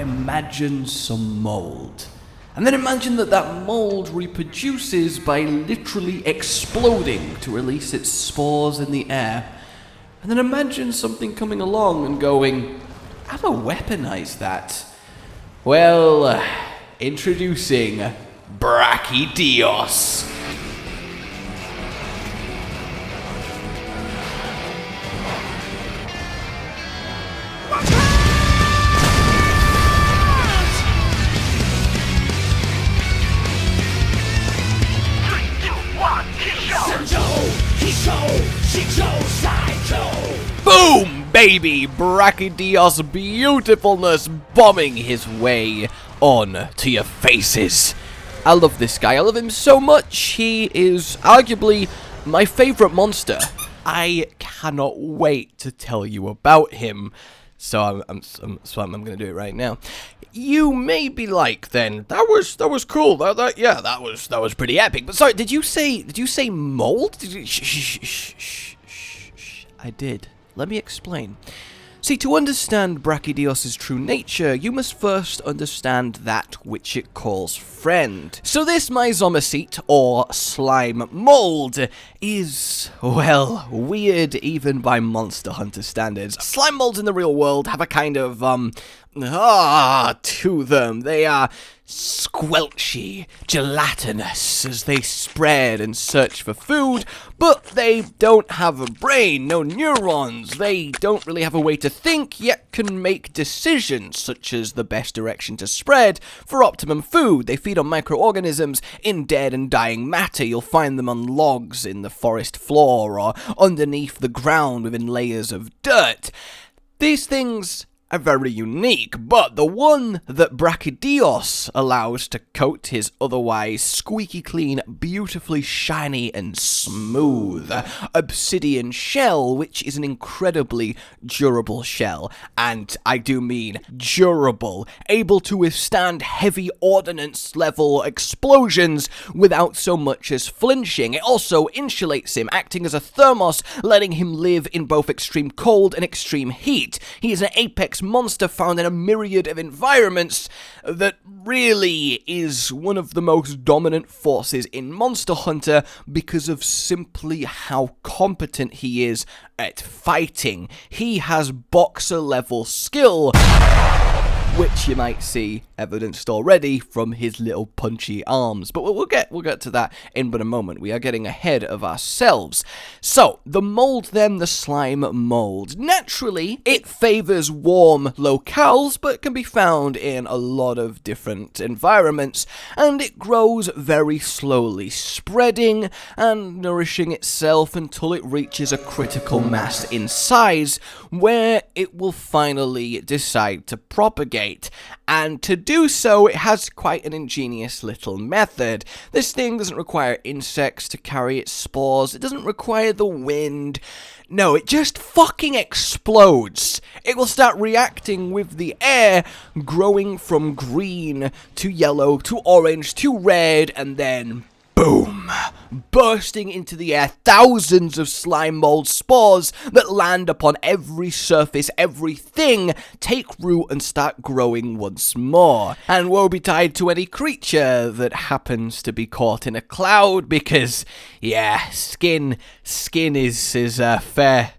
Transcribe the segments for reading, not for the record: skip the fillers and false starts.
imagine some mold. And then imagine that that mold reproduces by literally exploding to release its spores in the air. And then imagine something coming along and going, I'ma weaponize that. Well, introducing Brachydios. Boom, baby! Brachydios beautifulness bombing his way on to your faces. I love this guy. I love him so much. He is arguably my favorite monster. I cannot wait to tell you about him. So I'm going to do it right now. You may be like, then that was cool. That was pretty epic. But sorry, did you say mold? Shh. I did. Let me explain. See, to understand Brachydios' true nature, you must first understand that which it calls friend. So this Myzomycete, or slime mold, is, well, weird even by Monster Hunter standards. Slime molds in the real world have a kind of, to them. They are squelchy, gelatinous as they spread and search for food, but they don't have a brain, no neurons. They don't really have a way to think, yet can make decisions, such as the best direction to spread for optimum food. They feed on microorganisms in dead and dying matter. You'll find them on logs in the forest floor or underneath the ground within layers of dirt. These things are very unique, but the one that Brachydios allows to coat his otherwise squeaky clean, beautifully shiny and smooth obsidian shell, which is an incredibly durable shell, and I do mean durable, able to withstand heavy ordnance level explosions without so much as flinching. It also insulates him, acting as a thermos, letting him live in both extreme cold and extreme heat. He is an apex monster found in a myriad of environments that really is one of the most dominant forces in Monster Hunter because of simply how competent he is at fighting. He has boxer level skill, which you might see evidenced already from his little punchy arms. But we'll get to that in but a moment. We are getting ahead of ourselves. So, the mold then, the slime mold. Naturally, it favors warm locales, but can be found in a lot of different environments, and it grows very slowly, spreading and nourishing itself until it reaches a critical mass in size, where it will finally decide to propagate. And to do so, it has quite an ingenious little method. This thing doesn't require insects to carry its spores. It doesn't require the wind. No, it just fucking explodes. It will start reacting with the air, growing from green to yellow to orange to red, and then boom! Bursting into the air, thousands of slime mold spores that land upon every surface, everything, take root and start growing once more. And woe betide to any creature that happens to be caught in a cloud, because, yeah, skin is fair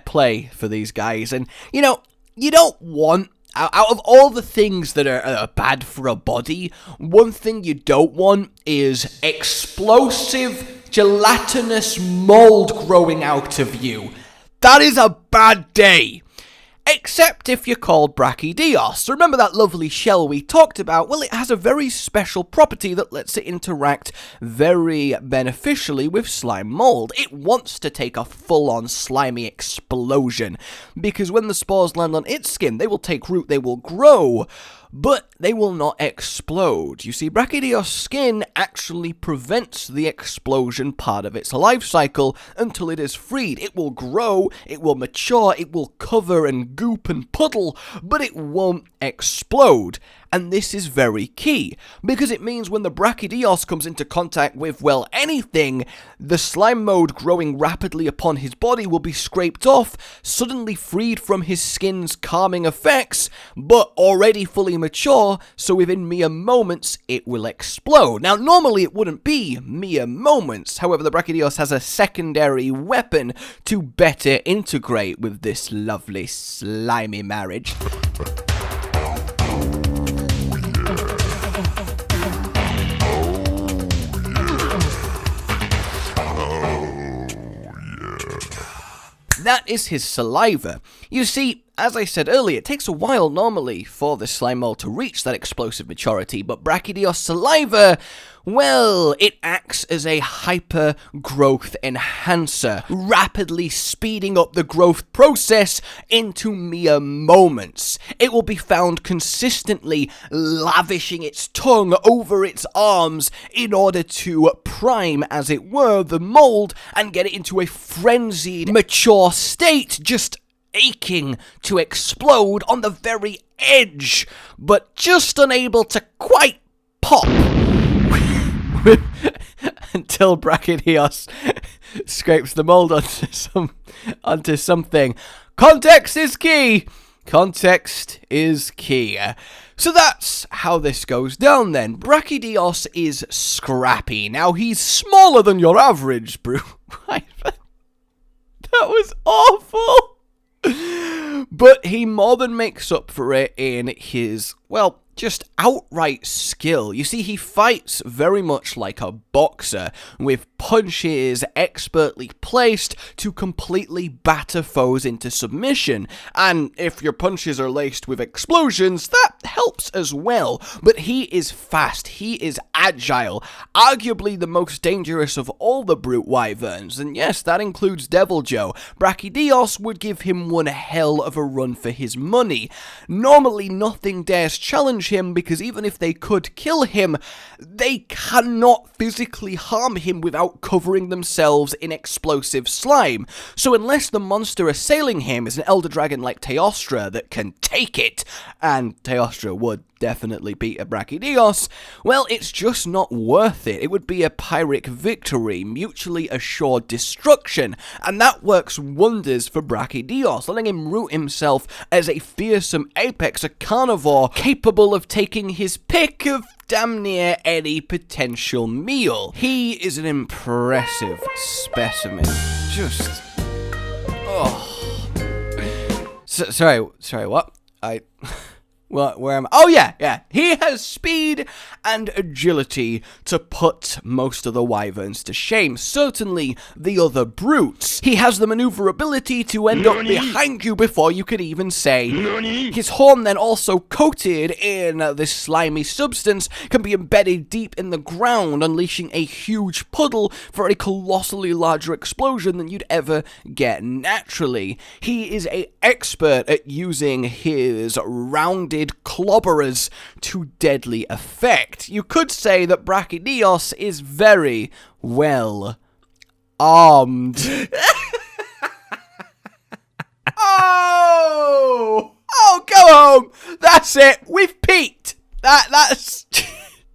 play for these guys. And, you know, you don't want, out of all the things that are bad for a body, one thing you don't want is explosive, gelatinous mold growing out of you. That is a bad day. Except if you're called Brachydios. Remember that lovely shell we talked about? Well, it has a very special property that lets it interact very beneficially with slime mold. It wants to take a full-on slimy explosion, because when the spores land on its skin, they will take root, they will grow, but they will not explode. You see, Brachydios' skin actually prevents the explosion part of its life cycle until it is freed. It will grow, it will mature, it will cover and goop and puddle, but it won't explode. And this is very key, because it means when the Brachydios comes into contact with, well, anything, the slime mold growing rapidly upon his body will be scraped off, suddenly freed from his skin's calming effects, but already fully mature, so within mere moments, it will explode. Now, normally it wouldn't be mere moments, however, the Brachydios has a secondary weapon to better integrate with this lovely slimy marriage. That is his saliva. You see, as I said earlier, it takes a while normally for the slime mold to reach that explosive maturity, but Brachydios saliva, well, it acts as a hyper-growth enhancer, rapidly speeding up the growth process into mere moments. It will be found consistently lavishing its tongue over its arms in order to prime, as it were, the mold and get it into a frenzied, mature state, just aching to explode on the very edge, but just unable to quite pop. Until Brachydios scrapes the mold onto something. Context is key! Context is key. So that's how this goes down then. Brachydios is scrappy. Now he's smaller than your average brew. That was awful! But he more than makes up for it in his, well, just outright skill. You see, he fights very much like a boxer, with punches expertly placed to completely batter foes into submission. And if your punches are laced with explosions, that helps as well. But he is fast, he is agile, arguably the most dangerous of all the brute wyverns. And yes, that includes Devil Joe. Brachydios would give him one hell of a run for his money. Normally, nothing dares challenge him, because even if they could kill him, they cannot physically harm him without covering themselves in explosive slime. So unless the monster assailing him is an elder dragon like Teostra that can take it, and Teostra would definitely beat a Brachydios, well, it's just not worth it. It would be a Pyrrhic victory, mutually assured destruction, and that works wonders for Brachydios, letting him root himself as a fearsome apex, a carnivore, capable of taking his pick of damn near any potential meal. He is an impressive specimen. Just... oh. Sorry, what? Well, where am I? Oh, yeah. He has speed and agility to put most of the wyverns to shame. Certainly the other brutes. He has the maneuverability to end up behind you before you could even say. His horn, then also coated in this slimy substance, can be embedded deep in the ground, unleashing a huge puddle for a colossally larger explosion than you'd ever get naturally. He is an expert at using his rounded clobberers to deadly effect. You could say that Brachydios is very well armed. Oh, go home. That's it. We've peaked. That's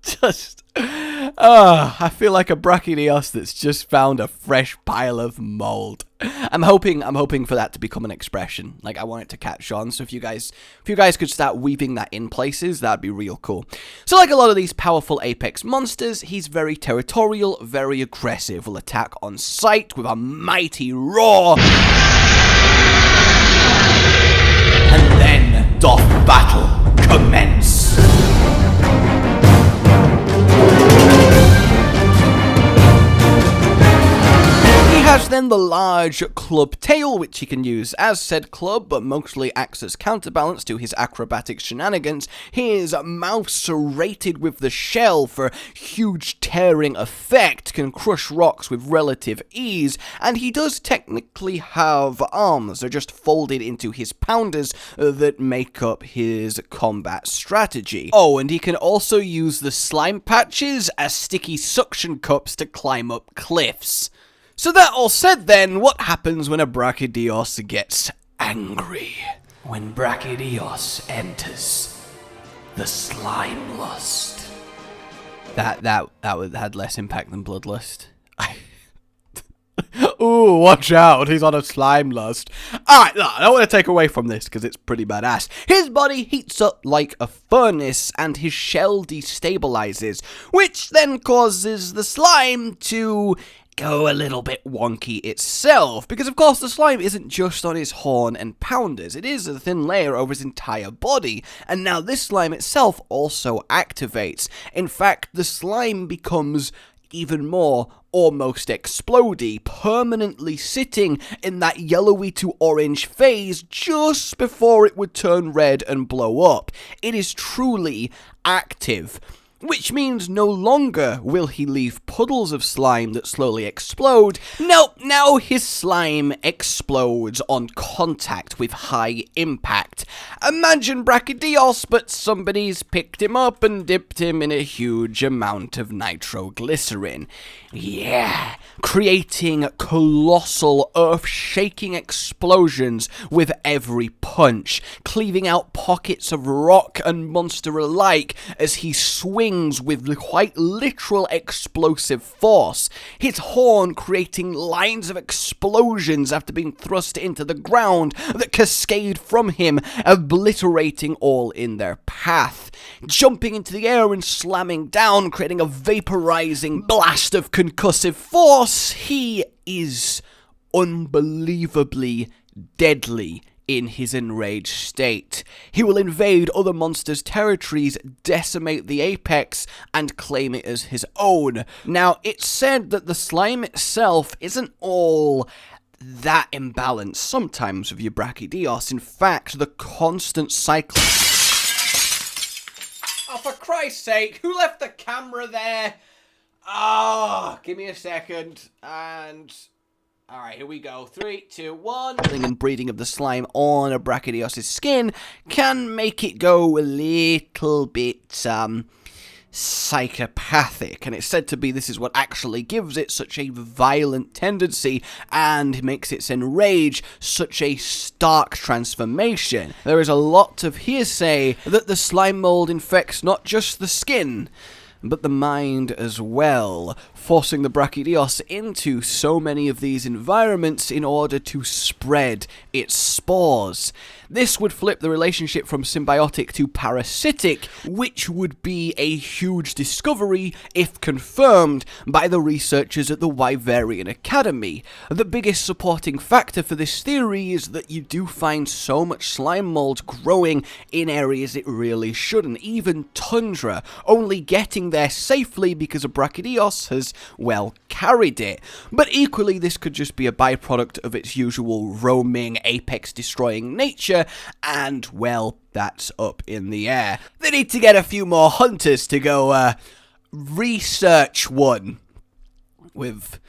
just... I feel like a Brachydios that's just found a fresh pile of mold. I'm hoping for that to become an expression. Like, I want it to catch on. So if you guys could start weaving that in places, that'd be real cool. So like a lot of these powerful apex monsters, he's very territorial, very aggressive. Will attack on sight with a mighty roar. And then doth battle commence. Has then the large club tail, which he can use as said club, but mostly acts as counterbalance to his acrobatic shenanigans. His mouth serrated with the shell for huge tearing effect, can crush rocks with relative ease, and he does technically have arms. They're just folded into his pounders that make up his combat strategy. Oh, and he can also use the slime patches as sticky suction cups to climb up cliffs. So that all said then, what happens when a Brachydios gets angry? When Brachydios enters the slime lust. That had less impact than bloodlust. Ooh, watch out, he's on a slime lust. Alright, I don't want to take away from this because it's pretty badass. His body heats up like a furnace and his shell destabilizes, which then causes the slime to go a little bit wonky itself, because of course the slime isn't just on his horn and pounders, it is a thin layer over his entire body, and now this slime itself also activates. In fact, the slime becomes even more almost explodey, permanently sitting in that yellowy to orange phase just before it would turn red and blow up. It is truly active. Which means no longer will he leave puddles of slime that slowly explode. No, now his slime explodes on contact with high impact. Imagine Brachydios, but somebody's picked him up and dipped him in a huge amount of nitroglycerin. Yeah, creating colossal earth-shaking explosions with every punch, cleaving out pockets of rock and monster alike as he swings with quite literal explosive force, his horn creating lines of explosions after being thrust into the ground that cascade from him, obliterating all in their path, jumping into the air and slamming down, creating a vaporizing blast of concussive force. He is unbelievably deadly in his enraged state. He will invade other monsters' territories, decimate the apex, and claim it as his own. Now, it's said that the slime itself isn't all that imbalanced sometimes with your Brachydios. In fact, the constant cycle... Oh, for Christ's sake, who left the camera there? Ah, give me a second, and... Alright, here we go. 3, 2, 1. And breeding of the slime on a Brachydios' skin can make it go a little bit, psychopathic. And it's said to be this is what actually gives it such a violent tendency and makes its enrage such a stark transformation. There is a lot of hearsay that the slime mold infects not just the skin, but the mind as well, forcing the Brachydios into so many of these environments in order to spread its spores. This would flip the relationship from symbiotic to parasitic, which would be a huge discovery if confirmed by the researchers at the Wyverian Academy. The biggest supporting factor for this theory is that you do find so much slime mold growing in areas it really shouldn't, even tundra, only getting there safely because a Brachydios has, well, carried it. But equally, this could just be a byproduct of its usual roaming, apex-destroying nature, and, well, that's up in the air. They need to get a few more hunters to go, research one with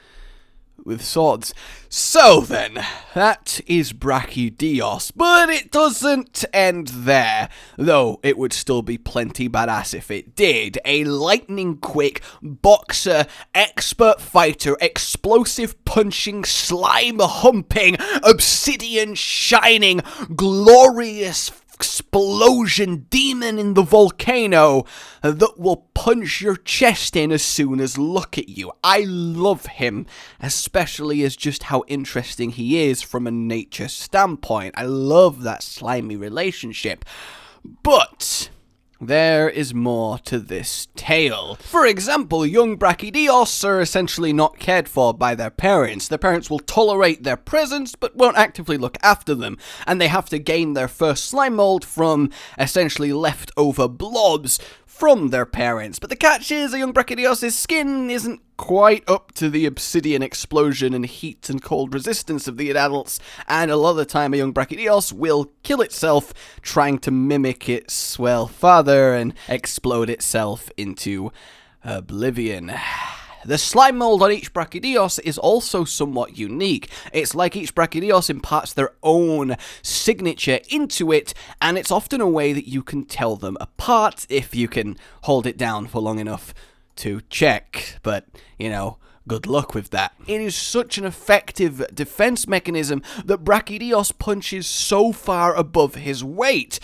swords. So then, that is Brachydios, but it doesn't end there, though it would still be plenty badass if it did. A lightning-quick boxer, expert fighter, explosive punching, slime-humping, obsidian-shining, glorious explosion demon in the volcano that will punch your chest in as soon as look at you. I love him, especially as just how interesting he is from a nature standpoint. I love that slimy relationship. But there is more to this tale. For example, young Brachydios are essentially not cared for by their parents. Their parents will tolerate their presence, but won't actively look after them, and they have to gain their first slime mold from essentially leftover blobs from their parents. But the catch is, a young Brachydios' skin isn't quite up to the obsidian explosion and heat and cold resistance of the adults, and a lot of the time a young Brachydios will kill itself trying to mimic its, well, father and explode itself into oblivion. The slime mold on each Brachydios is also somewhat unique. It's like each Brachydios imparts their own signature into it, and it's often a way that you can tell them apart if you can hold it down for long enough to check, but, you know, good luck with that. It is such an effective defense mechanism that Brachydios punches so far above his weight.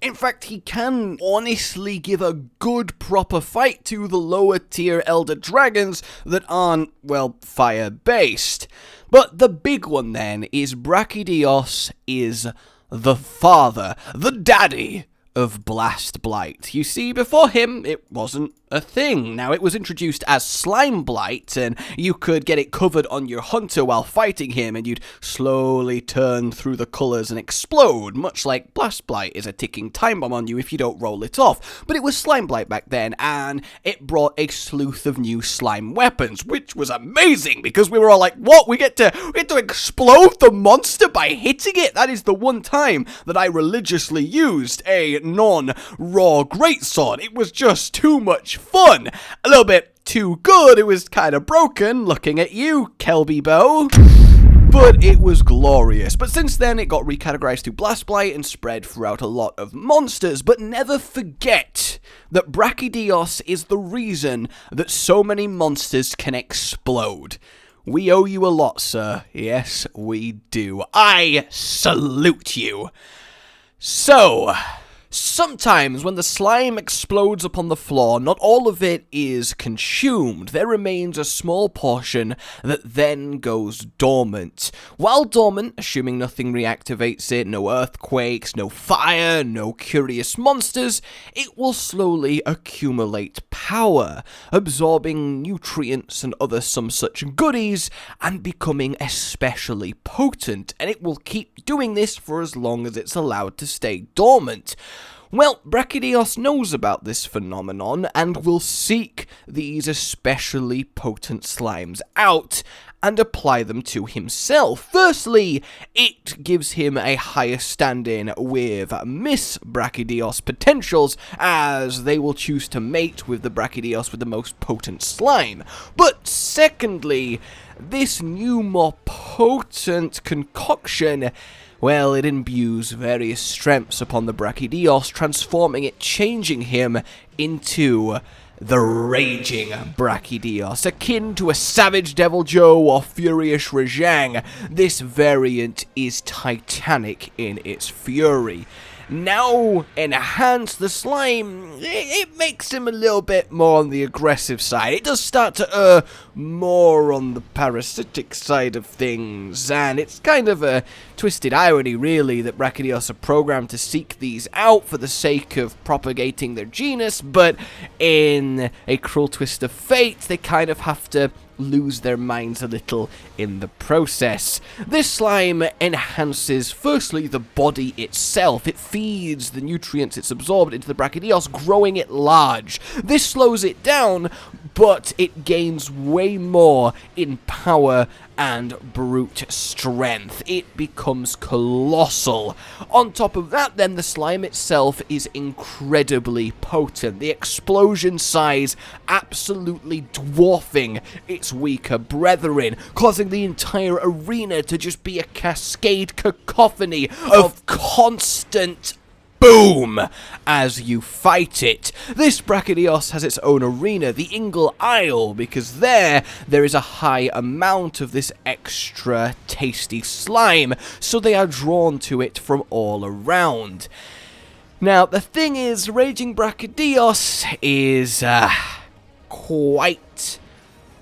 In fact, he can honestly give a good proper fight to the lower tier Elder Dragons that aren't, well, fire-based. But the big one then is Brachydios is the father, the daddy of Blast Blight. You see, before him, it wasn't a thing. Now, it was introduced as Slime Blight, and you could get it covered on your hunter while fighting him, and you'd slowly turn through the colours and explode, much like Blast Blight is a ticking time bomb on you if you don't roll it off. But it was Slime Blight back then, and it brought a sleuth of new slime weapons, which was amazing, because we were all like, what? We get to explode the monster by hitting it? That is the one time that I religiously used a non-raw greatsword. It was just too much fun. A little bit too good. It was kind of broken, looking at you, Kelby Bow. But it was glorious. But since then, it got recategorized to Blast Blight and spread throughout a lot of monsters. But never forget that Brachydios is the reason that so many monsters can explode. We owe you a lot, sir. Yes, we do. I salute you. So, sometimes when the slime explodes upon the floor, not all of it is consumed. There remains a small portion that then goes dormant. While dormant, assuming nothing reactivates it, no earthquakes, no fire, no curious monsters, it will slowly accumulate power, absorbing nutrients and other some such goodies, and becoming especially potent. And it will keep doing this for as long as it's allowed to stay dormant. Well, Brachydios knows about this phenomenon and will seek these especially potent slimes out and apply them to himself. Firstly, it gives him a higher stand-in with Miss Brachydios potentials, as they will choose to mate with the Brachydios with the most potent slime. But secondly, this new, more potent concoction, well, it imbues various strengths upon the Brachydios, transforming it, changing him into the Raging Brachydios. Akin to a Savage Devil Joe or Furious Rajang, this variant is titanic in its fury. Now, enhance the slime, it makes him a little bit more on the aggressive side. It does start to err more on the parasitic side of things, and it's kind of a twisted irony, really, that Brachydios are programmed to seek these out for the sake of propagating their genus, but in a cruel twist of fate, they kind of have to lose their minds a little in the process. This slime enhances, firstly, the body itself. It feeds the nutrients it's absorbed into the Brachydios, growing it large. This slows it down, but it gains way more in power and brute strength. It becomes colossal. On top of that, then, the slime itself is incredibly potent. The explosion size absolutely dwarfing its weaker brethren, causing the entire arena to just be a cascade cacophony of constant boom as you fight it. This Brachydios has its own arena, the Ingle Isle, because there is a high amount of this extra tasty slime, so they are drawn to it from all around. Now, the thing is, Raging Brachydios is quite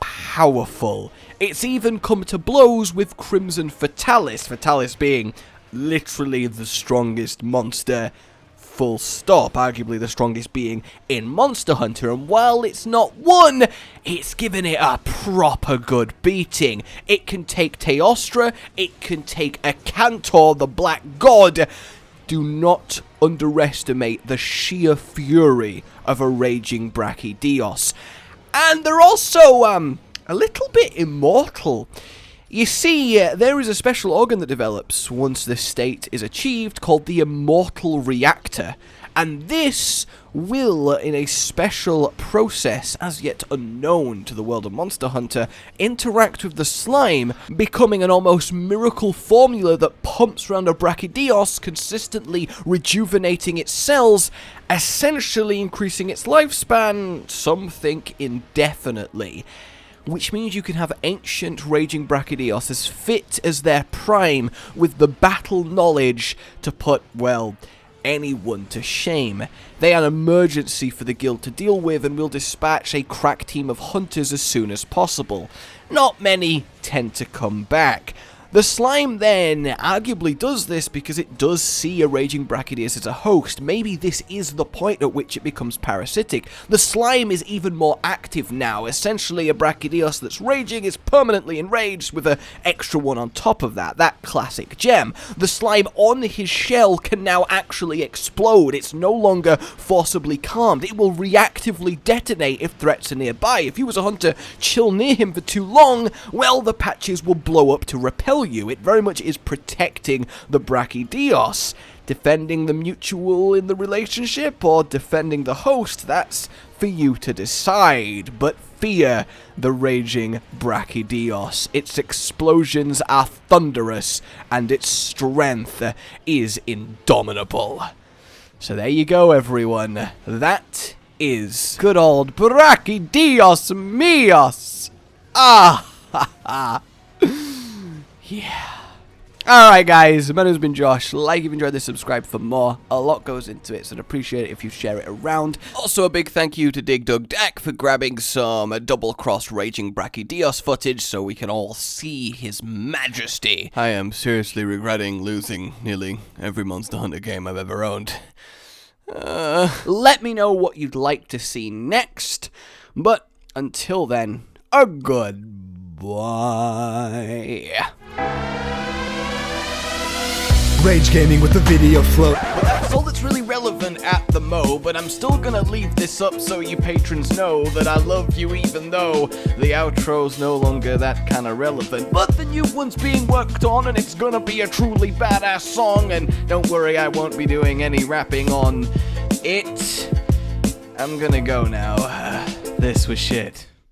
powerful. It's even come to blows with Crimson Fatalis, Fatalis being literally the strongest monster, full stop, arguably the strongest being in Monster Hunter, and while it's not won, it's given it a proper good beating. It can take Teostra, it can take a Cantor, the Black God. Do not underestimate the sheer fury of a Raging Brachydios. And they're also a little bit immortal. You see, there is a special organ that develops once this state is achieved called the Immortal Reactor, and this will, in a special process as yet unknown to the world of Monster Hunter, interact with the slime, becoming an almost miracle formula that pumps around a Brachydios, consistently rejuvenating its cells, essentially increasing its lifespan, some think indefinitely. Which means you can have ancient Raging Brachydios as fit as their prime, with the battle knowledge to put, well, anyone to shame. They are an emergency for the guild to deal with, and will dispatch a crack team of hunters as soon as possible. Not many tend to come back. The slime then arguably does this because it does see a raging Brachydios as a host. Maybe this is the point at which it becomes parasitic. The slime is even more active now. Essentially, a Brachydios that's raging is permanently enraged with an extra one on top of that. That classic gem. The slime on his shell can now actually explode. It's no longer forcibly calmed. It will reactively detonate if threats are nearby. If you as a hunter chill near him for too long, well, the patches will blow up to repel you. It very much is protecting the Brachydios. Defending the mutual in the relationship or defending the host, that's for you to decide. But fear the raging Brachydios. Its explosions are thunderous and its strength is indomitable. So there you go, everyone. That is good old Brachydios Mios. Ah ha ha. Yeah. Alright guys, my name's been Josh. Like if you enjoyed this, subscribe for more. A lot goes into it, so I'd appreciate it if you share it around. Also a big thank you to Dig Dug Dak for grabbing some double-cross raging Brachydios footage so we can all see his majesty. I am seriously regretting losing nearly every Monster Hunter game I've ever owned. Let me know what you'd like to see next. But until then, a goodbye. Rage Gaming with the video float. But that's all that's really relevant at the mo, but I'm still gonna leave this up so you patrons know that I love you even though the outro's no longer that kind of relevant. But the new one's being worked on and it's gonna be a truly badass song, and don't worry, I won't be doing any rapping on it. I'm gonna go now. This was shit.